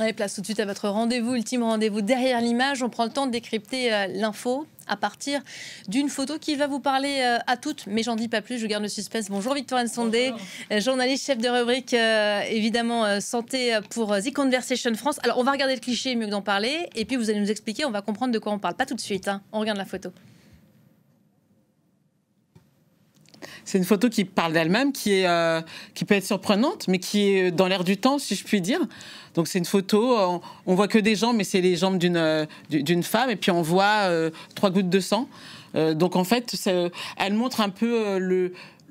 Allez, place tout de suite à votre rendez-vous, ultime rendez-vous derrière l'image. On prend le temps de décrypter l'info à partir d'une photo qui va vous parler à toutes, mais j'en dis pas plus, je garde le suspense. Bonjour Victorine Sondé, journaliste, chef de rubrique évidemment santé pour The Conversation France. Alors on va regarder le cliché, mieux que d'en parler, et puis vous allez nous expliquer, on va comprendre de quoi on parle. Pas tout de suite, hein. On regarde la photo. C'est une photo qui parle d'elle-même, qui peut être surprenante, mais qui est dans l'air du temps, si je puis dire. Donc c'est une photo, on voit que des jambes, mais c'est les jambes d'une femme, et puis on voit 3 gouttes de sang. Donc en fait, elle montre un peu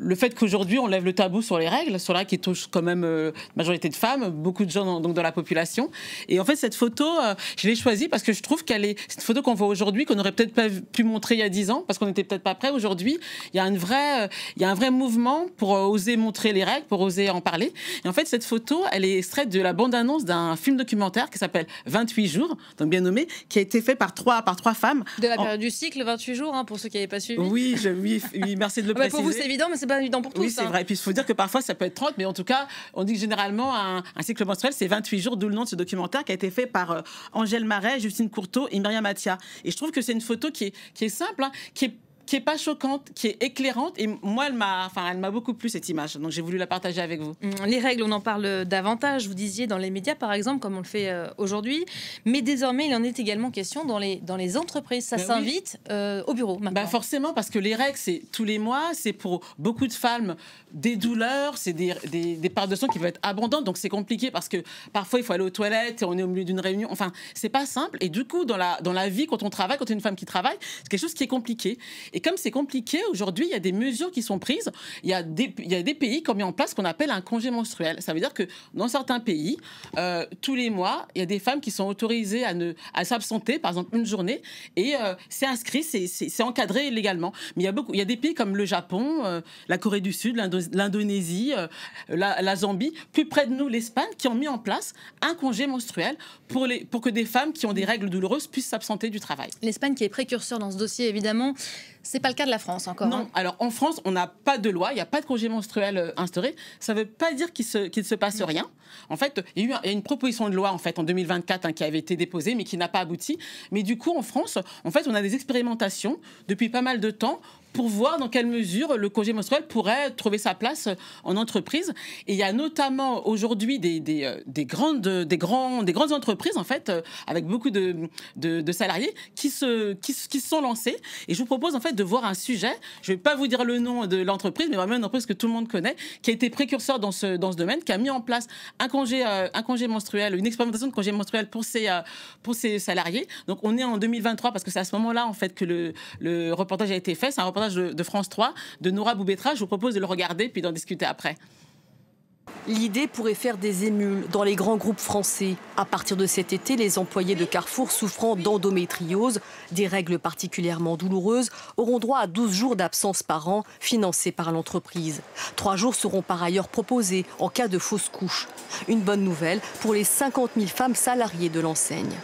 le fait qu'aujourd'hui, on lève le tabou sur les règles qui touchent quand même la majorité de femmes, beaucoup de gens dans la population. Et en fait, cette photo, je l'ai choisie parce que je trouve c'est une photo qu'on voit aujourd'hui, qu'on n'aurait peut-être pas pu montrer il y a 10 ans, parce qu'on n'était peut-être pas prêt. Aujourd'hui, il y a un vrai mouvement pour oser montrer les règles, pour oser en parler. Et en fait, cette photo, elle est extraite de la bande-annonce d'un film documentaire qui s'appelle 28 jours, donc bien nommé, qui a été fait par trois femmes. De la période du cycle, 28 jours, hein, pour ceux qui n'avaient pas suivi. Oui, merci de le préciser. Pour vous, c'est évident, mais c'est pas évident pour tous. Oui, c'est vrai. Et puis, il faut dire que parfois, ça peut être 30, mais en tout cas, on dit que généralement, un cycle menstruel, c'est 28 jours, d'où le nom de ce documentaire qui a été fait par Angèle Marais, Justine Courteau et Myriam Mathia. Et je trouve que c'est une photo qui est simple, hein, qui est pas choquante, qui est éclairante. Et moi, elle m'a beaucoup plu, cette image. Donc, j'ai voulu la partager avec vous. Les règles, on en parle davantage, vous disiez, dans les médias, par exemple, comme on le fait aujourd'hui. Mais désormais, il en est également question dans les entreprises. Ça s'invite au bureau, maintenant. Forcément, parce que les règles, c'est tous les mois. C'est pour beaucoup de femmes des douleurs. C'est des parts de sang qui vont être abondantes. Donc, c'est compliqué parce que parfois, il faut aller aux toilettes et on est au milieu d'une réunion. Enfin, c'est pas simple. Et du coup, dans la vie, quand on travaille, quand on est une femme qui travaille, c'est quelque chose qui est compliqué. Et comme c'est compliqué, aujourd'hui, il y a des mesures qui sont prises. Il y a des pays qui ont mis en place ce qu'on appelle un congé menstruel. Ça veut dire que dans certains pays, tous les mois, il y a des femmes qui sont autorisées à s'absenter, par exemple une journée, et c'est inscrit, c'est encadré légalement. Mais il y a des pays comme le Japon, la Corée du Sud, l'Indonésie, la Zambie, plus près de nous, l'Espagne, qui ont mis en place un congé menstruel pour que des femmes qui ont des règles douloureuses puissent s'absenter du travail. L'Espagne qui est précurseur dans ce dossier, évidemment. C'est pas le cas de la France encore. Non, hein. Alors en France, on n'a pas de loi, il n'y a pas de congé menstruel instauré. Ça ne veut pas dire qu'il ne se passe rien. En fait, il y a une proposition de loi en 2024 qui avait été déposée, mais qui n'a pas abouti. Mais du coup, en France, en fait, on a des expérimentations depuis pas mal de temps pour voir dans quelle mesure le congé menstruel pourrait trouver sa place en entreprise. Et il y a notamment aujourd'hui des grandes entreprises, en fait, avec beaucoup de salariés qui se sont lancés. Et je vous propose, en fait, de voir un sujet. Je ne vais pas vous dire le nom de l'entreprise, mais vraiment une entreprise que tout le monde connaît, qui a été précurseur dans ce domaine, qui a mis en place un congé menstruel, une expérimentation de congé menstruel pour ses salariés. Donc, on est en 2023, parce que c'est à ce moment-là, en fait, que le reportage a été fait. C'est un reportage de France 3, de Nora Boubetra. Je vous propose de le regarder puis d'en discuter après. L'idée pourrait faire des émules dans les grands groupes français. À partir de cet été, les employés de Carrefour souffrant d'endométriose, des règles particulièrement douloureuses, auront droit à 12 jours d'absence par an, financés par l'entreprise. 3 jours seront par ailleurs proposés en cas de fausse couche. Une bonne nouvelle pour les 50 000 femmes salariées de l'enseigne.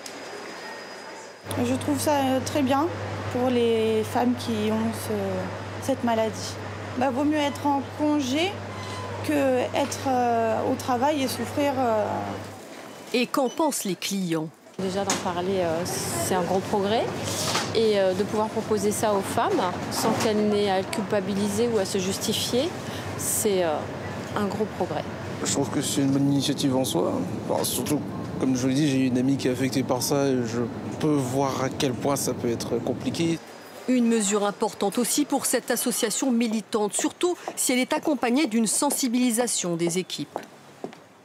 Je trouve ça très bien pour les femmes qui ont cette maladie. Vaut mieux être en congé que être au travail et souffrir. Et qu'en pensent les clients? Déjà d'en parler, c'est un gros progrès. Et de pouvoir proposer ça aux femmes sans qu'elles n'aient à culpabiliser ou à se justifier, c'est un gros progrès. Je trouve que c'est une bonne initiative en soi. Surtout, comme je vous l'ai dit, j'ai une amie qui est affectée par ça et je peux voir à quel point ça peut être compliqué. Une mesure importante aussi pour cette association militante, surtout si elle est accompagnée d'une sensibilisation des équipes.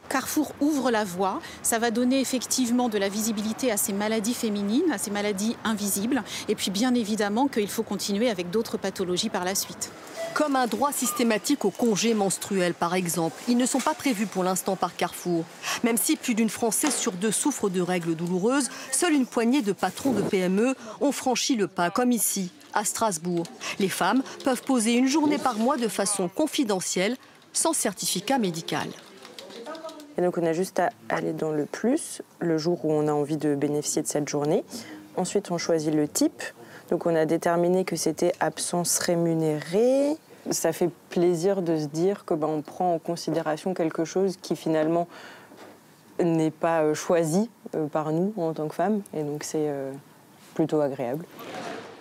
Carrefour ouvre la voie, ça va donner effectivement de la visibilité à ces maladies féminines, à ces maladies invisibles, et puis bien évidemment qu'il faut continuer avec d'autres pathologies par la suite. Comme un droit systématique au congé menstruel, par exemple. Ils ne sont pas prévus pour l'instant par Carrefour. Même si plus d'une Française sur 2 souffre de règles douloureuses, seule une poignée de patrons de PME ont franchi le pas, comme ici, à Strasbourg. Les femmes peuvent poser une journée par mois de façon confidentielle, sans certificat médical. Et donc on a juste à aller dans le plus, le jour où on a envie de bénéficier de cette journée. Ensuite, on choisit le type. Donc on a déterminé que c'était absence rémunérée. Ça fait plaisir de se dire que on prend en considération quelque chose qui finalement n'est pas choisi par nous en tant que femmes. Et donc, c'est plutôt agréable.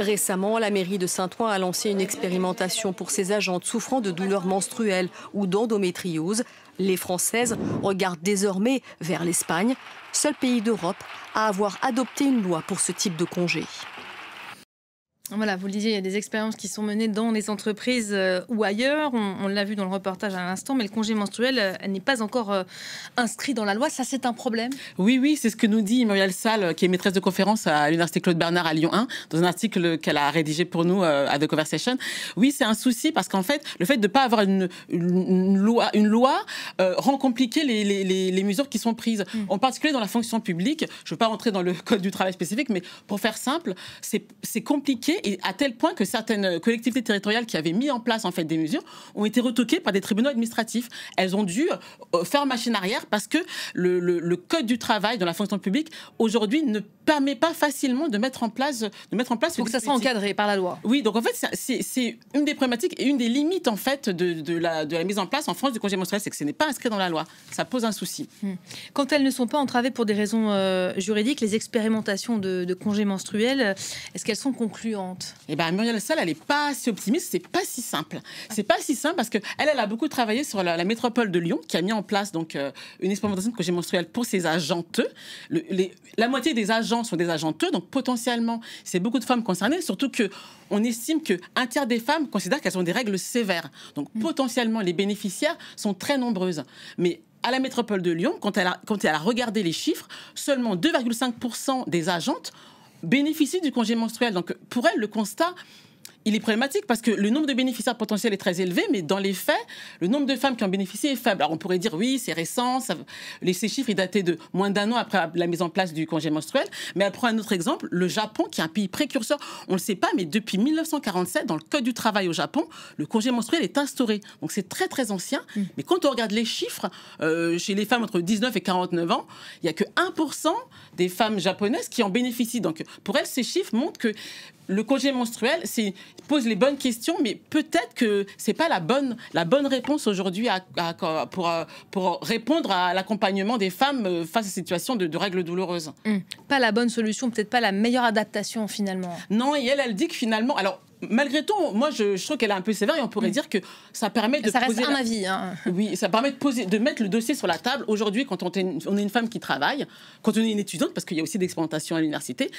Récemment, la mairie de Saint-Ouen a lancé une expérimentation pour ses agentes souffrant de douleurs menstruelles ou d'endométriose. Les Françaises regardent désormais vers l'Espagne, seul pays d'Europe à avoir adopté une loi pour ce type de congé. Voilà, vous le disiez, il y a des expériences qui sont menées dans les entreprises ou ailleurs. On l'a vu dans le reportage à l'instant, mais le congé menstruel n'est pas encore inscrit dans la loi. Ça, c'est un problème? Oui, c'est ce que nous dit Muriel Salle, qui est maîtresse de conférence à l'Université Claude Bernard à Lyon 1, dans un article qu'elle a rédigé pour nous à The Conversation. Oui, c'est un souci parce qu'en fait, le fait de ne pas avoir une loi rend compliqué les mesures qui sont prises. En particulier dans la fonction publique, je ne veux pas rentrer dans le code du travail spécifique, mais pour faire simple, c'est compliqué. Et à tel point que certaines collectivités territoriales qui avaient mis en place en fait des mesures ont été retoquées par des tribunaux administratifs. Elles ont dû faire machine arrière parce que le code du travail dans la fonction publique aujourd'hui ne permet pas facilement de mettre en place. Donc ça sera encadré par la loi. Oui, donc en fait c'est une des problématiques et une des limites en fait de la mise en place en France du congé menstruel, c'est que ce n'est pas inscrit dans la loi. Ça pose un souci. Quand elles ne sont pas entravées pour des raisons juridiques, les expérimentations de congés menstruels, est-ce qu'elles sont concluantes? Eh bien, Muriel Salle, elle n'est pas si optimiste, c'est pas si simple. C'est pas si simple parce qu'elle a beaucoup travaillé sur la métropole de Lyon, qui a mis en place donc, une expérimentation de congé menstruel pour ses agentes. La moitié des agents sont des agentes, donc potentiellement, c'est beaucoup de femmes concernées, surtout qu'on estime qu'un tiers des femmes considèrent qu'elles ont des règles sévères. Donc, potentiellement, les bénéficiaires sont très nombreuses. Mais à la métropole de Lyon, quand elle a regardé les chiffres, seulement 2,5% des agentes bénéficient du congé menstruel. Donc, pour elle, le constat, il est problématique parce que le nombre de bénéficiaires potentiels est très élevé, mais dans les faits, le nombre de femmes qui en bénéficient est faible. Alors, on pourrait dire, oui, c'est récent, ces chiffres, ils dataient de moins d'1 an après la mise en place du congé menstruel. Mais elle prend un autre exemple, le Japon, qui est un pays précurseur. On ne le sait pas, mais depuis 1947, dans le Code du travail au Japon, le congé menstruel est instauré. Donc, c'est très, très ancien. Mais quand on regarde les chiffres, chez les femmes entre 19 et 49 ans, il n'y a que 1% des femmes japonaises qui en bénéficient. Donc, pour elles, ces chiffres montrent que le congé menstruel pose les bonnes questions, mais peut-être que c'est pas la bonne réponse aujourd'hui pour répondre à l'accompagnement des femmes face à ces situations de règles douloureuses. Pas la bonne solution, peut-être pas la meilleure adaptation finalement. Non, et elle dit que finalement, alors malgré tout, moi je trouve qu'elle est un peu sévère et on pourrait dire que ça permet de poser un avis. Hein. Oui, ça permet de mettre le dossier sur la table. Aujourd'hui, quand on est une femme qui travaille, quand on est une étudiante, parce qu'il y a aussi d'expérimentation à l'université,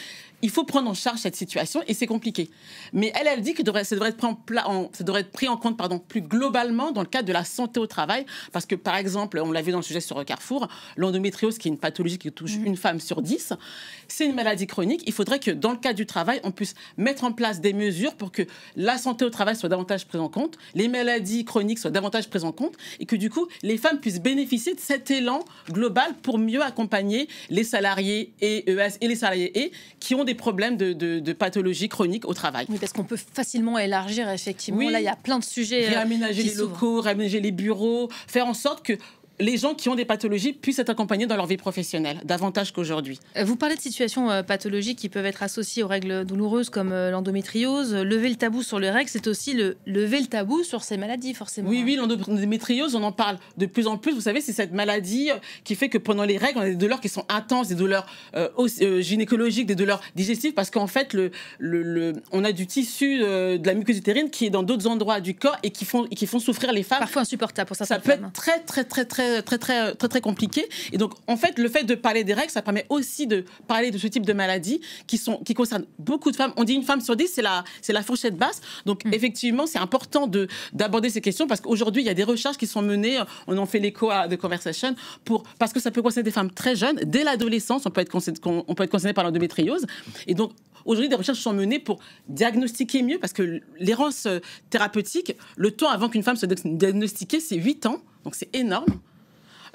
il faut prendre en charge cette situation et c'est compliqué. Mais elle dit que ça devrait être pris en compte plus globalement dans le cadre de la santé au travail, parce que par exemple, on l'a vu dans le sujet sur Carrefour, l'endométriose, qui est une pathologie qui touche une femme sur 10, c'est une maladie chronique. Il faudrait que dans le cadre du travail, on puisse mettre en place des mesures pour que la santé au travail soit davantage prise en compte, les maladies chroniques soient davantage prises en compte et que du coup, les femmes puissent bénéficier de cet élan global pour mieux accompagner les salariés ES et les salariés qui ont des problèmes de pathologies chroniques au travail. Oui, parce qu'on peut facilement élargir, effectivement. Oui. Là, il y a plein de sujets. Réaménager les locaux, réaménager les bureaux, faire en sorte que les gens qui ont des pathologies puissent être accompagnés dans leur vie professionnelle, davantage qu'aujourd'hui. Vous parlez de situations pathologiques qui peuvent être associées aux règles douloureuses comme l'endométriose. Lever le tabou sur les règles, c'est aussi lever le tabou sur ces maladies, forcément. Oui, l'endométriose, on en parle de plus en plus. Vous savez, c'est cette maladie qui fait que pendant les règles, on a des douleurs qui sont intenses, des douleurs gynécologiques, des douleurs digestives, parce qu'en fait, on a du tissu de la muqueuse utérine qui est dans d'autres endroits du corps et qui font souffrir les femmes. Parfois insupportable pour certaines femmes. Ça peut être très compliqué. Et donc, en fait, le fait de parler des règles, ça permet aussi de parler de ce type de maladies qui concernent beaucoup de femmes. On dit une femme sur 10, c'est la fourchette basse. Donc, effectivement, c'est important d'aborder ces questions parce qu'aujourd'hui, il y a des recherches qui sont menées. On en fait l'écho à The Conversation parce que ça peut concerner des femmes très jeunes. Dès l'adolescence, on peut être concerné par l'endométriose. Et donc, aujourd'hui, des recherches sont menées pour diagnostiquer mieux parce que l'errance thérapeutique, le temps avant qu'une femme soit diagnostiquée, c'est 8 ans. Donc, c'est énorme.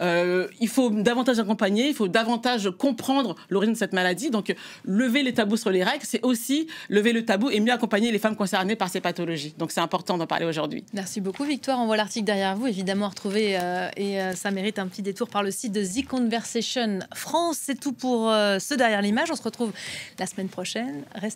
Il faut davantage accompagner, il faut davantage comprendre l'origine de cette maladie. Donc, lever les tabous sur les règles, c'est aussi lever le tabou et mieux accompagner les femmes concernées par ces pathologies. Donc, c'est important d'en parler aujourd'hui. Merci beaucoup, Victoire. On voit l'article derrière vous, évidemment, à retrouver. Et ça mérite un petit détour par le site de The Conversation France. C'est tout pour ce Derrière l'image. On se retrouve la semaine prochaine.